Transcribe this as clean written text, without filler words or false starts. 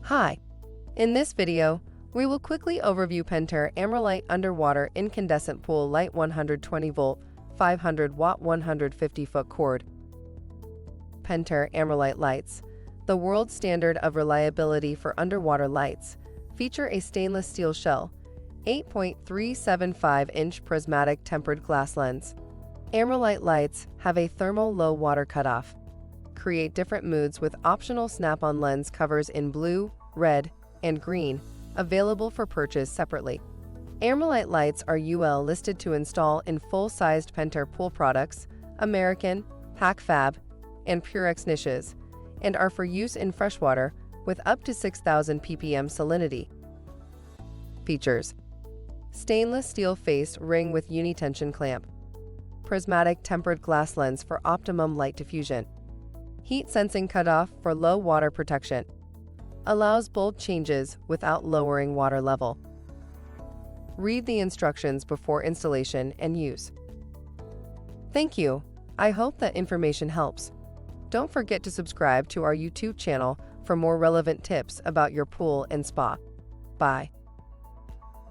Hi! In this video, we will quickly overview Pentair Amerlite Underwater Incandescent Pool Light 120 volt, 500 watt 150 foot cord. Pentair Amerlite lights, the world standard of reliability for underwater lights, feature a stainless steel shell, 8.375-inch prismatic tempered glass lens. Amerlite lights have a thermal low water cutoff. Create different moods with optional snap-on lens covers in blue, red, and green, available for purchase separately. Amerlite lights are UL listed to install in full-sized Pentair Pool Products, American, PacFab, and Purex niches, and are for use in freshwater with up to 6,000 ppm salinity. Features: stainless steel face ring with Uni-Tension clamp, prismatic tempered glass lens for optimum light diffusion, heat sensing cutoff for low water protection, allows bold changes without lowering water level. Read the instructions before installation and use. Thank you. I hope that information helps. Don't forget to subscribe to our YouTube channel for more relevant tips about your pool and spa. Bye.